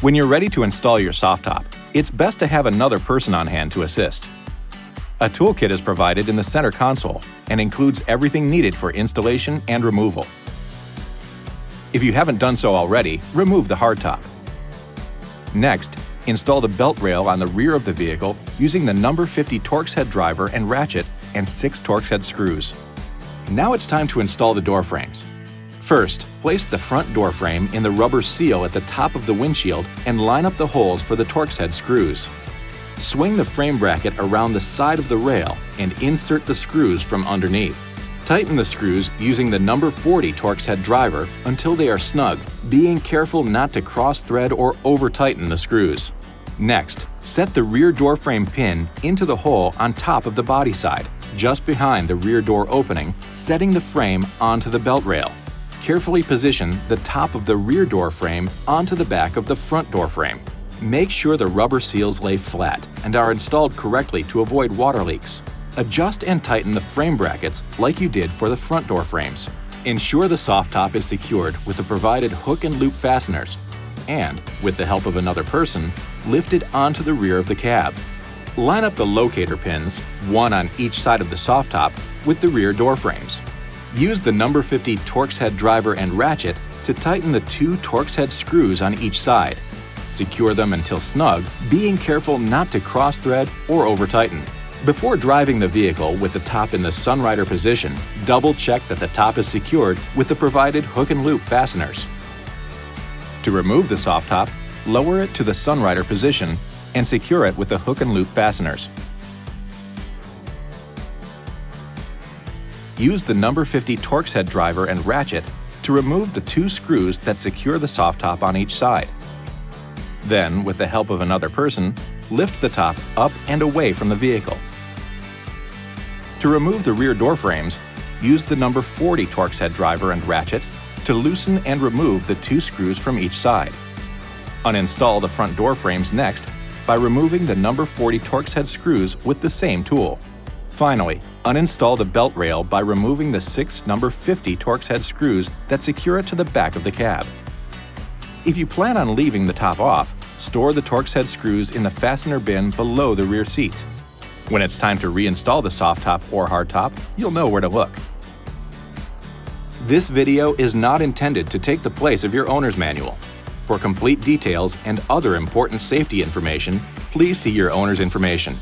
When you're ready to install your soft top, it's best to have another person on hand to assist. A toolkit is provided in the center console and includes everything needed for installation and removal. If you haven't done so already, remove the hardtop. Next, install the belt rail on the rear of the vehicle using the number 50 Torx head driver and ratchet and 6 Torx head screws. Now it's time to install the door frames. First, place the front door frame in the rubber seal at the top of the windshield and line up the holes for the Torx head screws. Swing the frame bracket around the side of the rail and insert the screws from underneath. Tighten the screws using the number 40 Torx head driver until they are snug, being careful not to cross-thread or over-tighten the screws. Next, set the rear door frame pin into the hole on top of the body side, just behind the rear door opening, setting the frame onto the belt rail. Carefully position the top of the rear door frame onto the back of the front door frame. Make sure the rubber seals lay flat and are installed correctly to avoid water leaks. Adjust and tighten the frame brackets like you did for the front door frames. Ensure the soft top is secured with the provided hook and loop fasteners, and, with the help of another person, lift it onto the rear of the cab. Line up the locator pins, one on each side of the soft top, with the rear door frames. Use the number 50 Torx head driver and ratchet to tighten the 2 Torx head screws on each side. Secure them until snug, being careful not to cross-thread or over-tighten. Before driving the vehicle with the top in the Sunrider position, double-check that the top is secured with the provided hook and loop fasteners. To remove the soft top, lower it to the Sunrider position and secure it with the hook and loop fasteners. Use the number 50 Torx head driver and ratchet to remove the 2 screws that secure the soft top on each side. Then, with the help of another person, lift the top up and away from the vehicle. To remove the rear door frames, use the number 40 Torx head driver and ratchet to loosen and remove the 2 screws from each side. Uninstall the front door frames next by removing the number 40 Torx head screws with the same tool. Finally, uninstall the belt rail by removing the 6 number 50 Torx head screws that secure it to the back of the cab. If you plan on leaving the top off, store the Torx head screws in the fastener bin below the rear seat. When it's time to reinstall the soft top or hard top, you'll know where to look. This video is not intended to take the place of your owner's manual. For complete details and other important safety information, please see your owner's information.